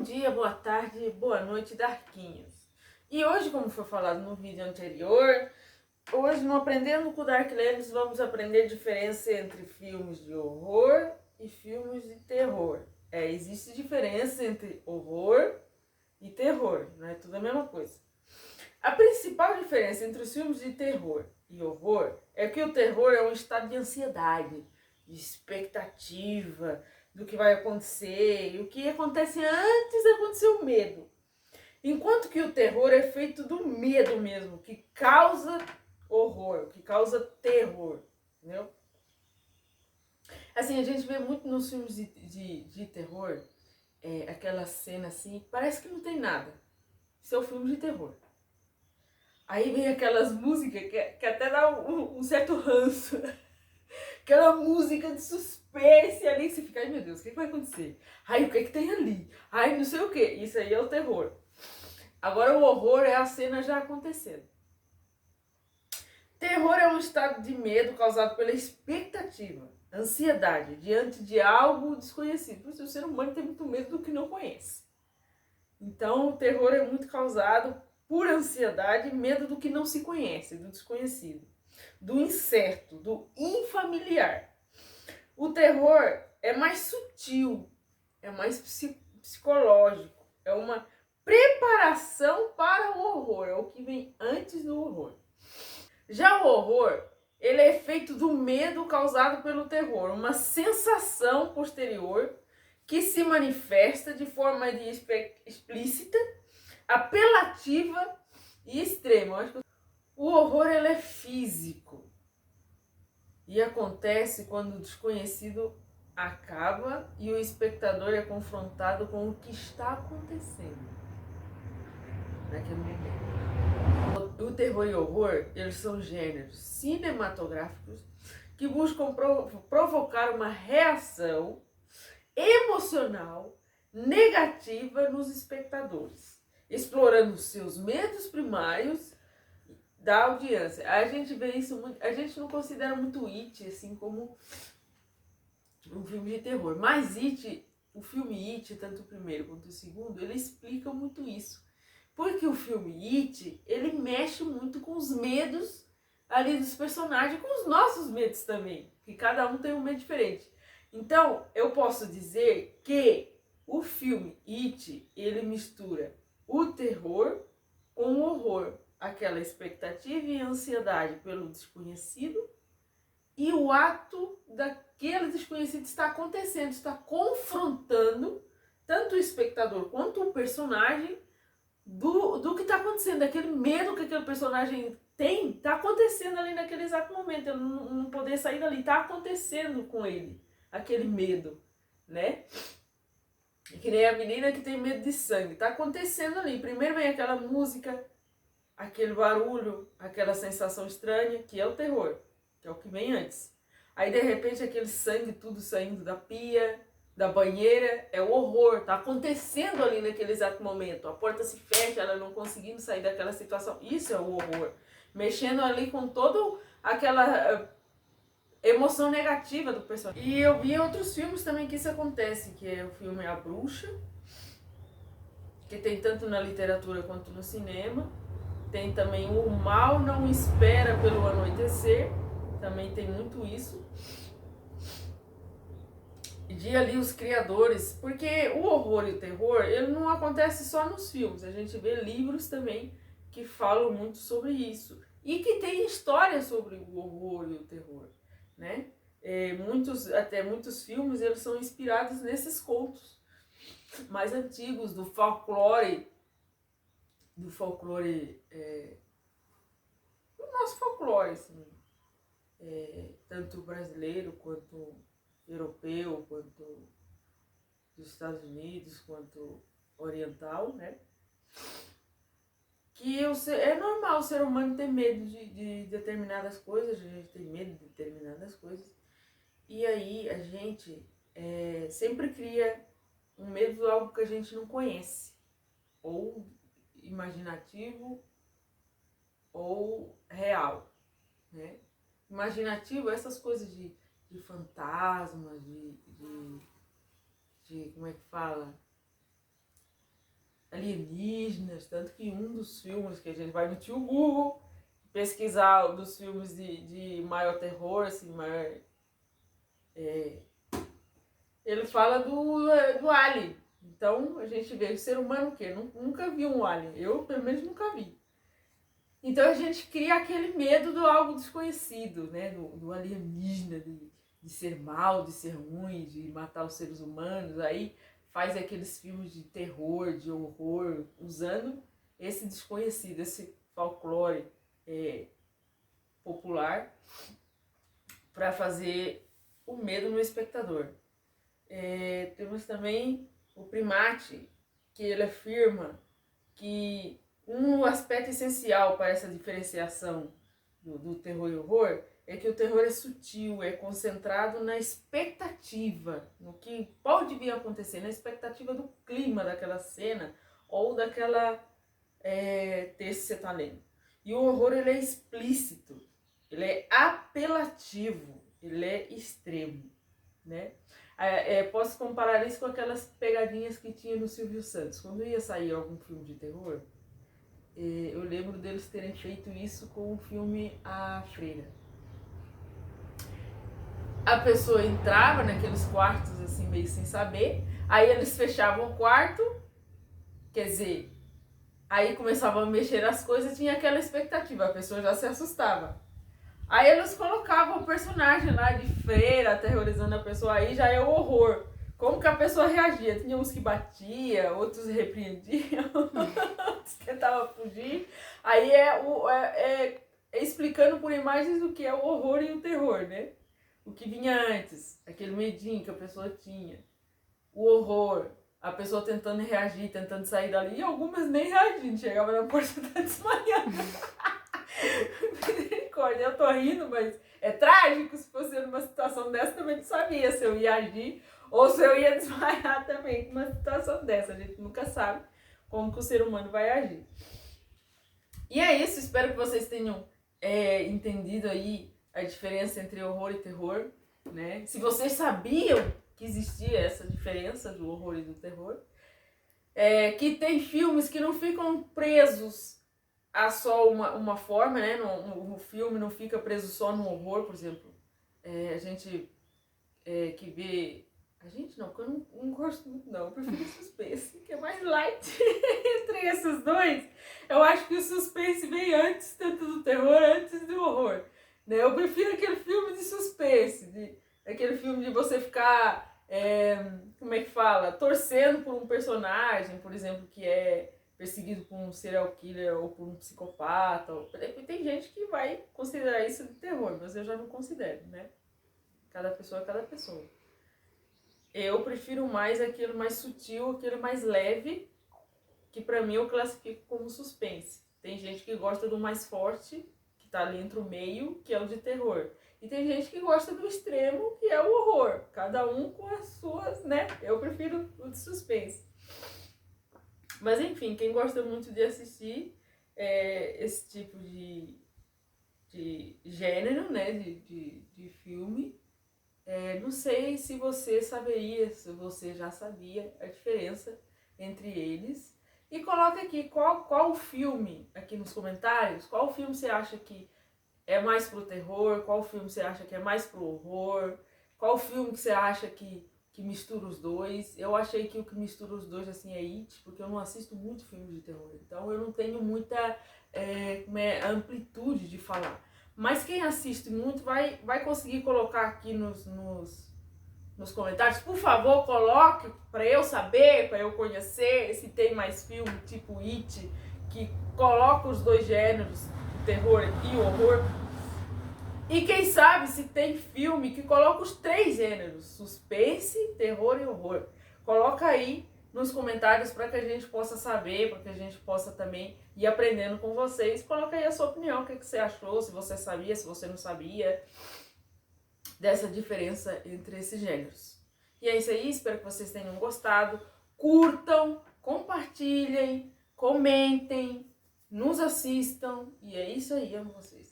Bom dia, boa tarde, boa noite, Darkinhos. E hoje, como foi falado no vídeo anterior, hoje no Aprendendo com Dark Lens vamos aprender a diferença entre filmes de horror e filmes de terror. Existe diferença entre horror e terror, não é tudo a mesma coisa. A principal diferença entre os filmes de terror e horror é que o terror é um estado de ansiedade, de expectativa do que vai acontecer, e o que acontece antes de acontecer o medo. Enquanto que o terror é feito do medo mesmo, que causa horror, que causa terror, entendeu? Assim, a gente vê muito nos filmes de terror, aquela cena assim, parece que não tem nada. Isso é um filme de terror. Aí vem aquelas músicas que até dá um certo ranço. Aquela música de suspense ali, que você fica, ai meu Deus, o que vai acontecer? Ai, o que tem ali? Ai, não sei o que. Isso aí é o terror. Agora o horror é a cena já acontecendo. Terror é um estado de medo causado pela expectativa, ansiedade, diante de algo desconhecido. Por isso o ser humano tem muito medo do que não conhece. Então o terror é muito causado por ansiedade e medo do que não se conhece, do desconhecido, do incerto, do infamiliar. O terror é mais sutil, é mais psicológico, é uma preparação para o horror, é o que vem antes do horror. Já o horror, ele é feito do medo causado pelo terror, uma sensação posterior que se manifesta de forma explícita, apelativa e extrema. O horror ele é físico e acontece quando o desconhecido acaba e o espectador é confrontado com o que está acontecendo naquele momento. O terror e o horror, eles são gêneros cinematográficos que buscam provocar uma reação emocional negativa nos espectadores, explorando seus medos primários da audiência. A gente vê isso muito, a gente não considera muito It assim como um filme de terror, mas It, o filme It, tanto o primeiro quanto o segundo, ele explica muito isso. Porque o filme It, ele mexe muito com os medos ali dos personagens, com os nossos medos também, que cada um tem um medo diferente. Então, eu posso dizer que o filme It, ele mistura o terror com o horror, aquela expectativa e ansiedade pelo desconhecido e o ato daquele desconhecido está acontecendo, está confrontando tanto o espectador quanto o personagem do que está acontecendo, daquele medo que aquele personagem tem, está acontecendo ali naquele exato momento, ele não poder sair dali, está acontecendo com ele, aquele medo, né? Que nem a menina que tem medo de sangue, está acontecendo ali. Primeiro vem aquela música, aquele barulho, aquela sensação estranha, que é o terror, que é o que vem antes. Aí de repente aquele sangue tudo saindo da pia, da banheira, é o horror, tá acontecendo ali naquele exato momento. A porta se fecha, ela não conseguindo sair daquela situação. Isso é o horror. Mexendo ali com toda aquela emoção negativa do personagem. E eu vi em outros filmes também que isso acontece, que é o filme A Bruxa, que tem tanto na literatura quanto no cinema. Tem também O Mal Não Espera pelo Anoitecer, também tem muito isso. De ali os criadores, porque o horror e o terror, ele não acontece só nos filmes, a gente vê livros também que falam muito sobre isso. E que tem história sobre o horror e o terror, né? Até muitos filmes, eles são inspirados nesses contos mais antigos, do folclore, do nosso folclore, assim, tanto brasileiro quanto europeu, quanto dos Estados Unidos, quanto oriental, né? Que é normal o ser humano ter medo de determinadas coisas, a gente tem medo de determinadas coisas, e aí a gente sempre cria um medo de algo que a gente não conhece, ou imaginativo, ou real, né? Imaginativo, essas coisas de fantasma, de como é que fala? alienígenas, tanto que um dos filmes que a gente vai no tio Google pesquisar dos filmes de maior terror, assim, maior, ele fala do Alien. Então a gente vê o ser humano o quê? Nunca viu um Alien. Eu, pelo menos, nunca vi. Então a gente cria aquele medo do algo desconhecido, né? Do alienígena, de ser mal, de ser ruim, de matar os seres humanos. Aí faz aqueles filmes de terror, de horror, usando esse desconhecido, esse folclore popular para fazer o medo no espectador. Temos também o Primati, que ele afirma que um aspecto essencial para essa diferenciação do terror e horror é que o terror é sutil, é concentrado na expectativa, no que pode vir a acontecer, na expectativa do clima daquela cena ou daquela texto que você está lendo. E o horror, ele é explícito, ele é apelativo, ele é extremo, né? Posso comparar isso com aquelas pegadinhas que tinha no Silvio Santos. Quando ia sair algum filme de terror, eu lembro deles terem feito isso com o filme A Freira. A pessoa entrava naqueles quartos assim, meio sem saber, aí eles fechavam o quarto, quer dizer, aí começavam a mexer as coisas, tinha aquela expectativa, a pessoa já se assustava. Aí eles colocavam o personagem lá de freira, aterrorizando a pessoa, aí já é o horror. Como que a pessoa reagia? Tinha uns que batia, outros repreendiam, outros tentavam fugir. Aí explicando por imagens o que é o horror e o terror, né? O que vinha antes, aquele medinho que a pessoa tinha. O horror, a pessoa tentando reagir, tentando sair dali, e algumas nem reagindo, chegava na porta da desmaiando. Misericórdia, eu tô rindo, mas é trágico. Se fosse numa situação dessa, também não sabia se eu ia agir ou se eu ia desmaiar também numa situação dessa. A gente nunca sabe como que o ser humano vai agir. E é isso, espero que vocês tenham entendido aí a diferença entre horror e terror, né? Se vocês sabiam que existia essa diferença do horror e do terror, que tem filmes que não ficam presos a só uma forma, né? O filme não fica preso só no horror, por exemplo. A gente que vê... A gente não, porque eu não gosto muito não, eu prefiro suspense, que é mais light. Entre esses dois, eu acho que o suspense vem antes, tanto do terror, antes do horror. Né? Eu prefiro aquele filme de suspense, aquele filme de você ficar, como é que fala? Torcendo por um personagem, por exemplo, que é perseguido por um serial killer ou por um psicopata. Tem gente que vai considerar isso de terror, mas eu já não considero, né? Cada pessoa é cada pessoa. Eu prefiro mais aquilo mais sutil, aquilo mais leve, que pra mim eu classifico como suspense. Tem gente que gosta do mais forte, que tá ali entre o meio, que é o de terror. E tem gente que gosta do extremo, que é o horror. Cada um com as suas, né? Eu prefiro o de suspense. Mas enfim, quem gosta muito de assistir esse tipo de gênero, né? De filme, não sei se você saberia, se você já sabia a diferença entre eles. E coloca aqui qual filme, aqui nos comentários, qual filme você acha que é mais pro terror, qual filme você acha que é mais pro horror, qual filme que você acha que mistura os dois. Eu achei que o que mistura os dois assim é It, porque eu não assisto muito filme de terror, então eu não tenho muita amplitude de falar. Mas quem assiste muito vai conseguir colocar aqui nos comentários. Por favor, coloque para eu saber, para eu conhecer se tem mais filme tipo It, que coloca os dois gêneros, o terror e o horror. E quem sabe se tem filme que coloca os três gêneros, suspense, terror e horror. Coloca aí nos comentários para que a gente possa saber, para que a gente possa também ir aprendendo com vocês. Coloca aí a sua opinião, o que você achou, se você sabia, se você não sabia dessa diferença entre esses gêneros. E é isso aí, espero que vocês tenham gostado. Curtam, compartilhem, comentem, nos assistam. E é isso aí, amo vocês.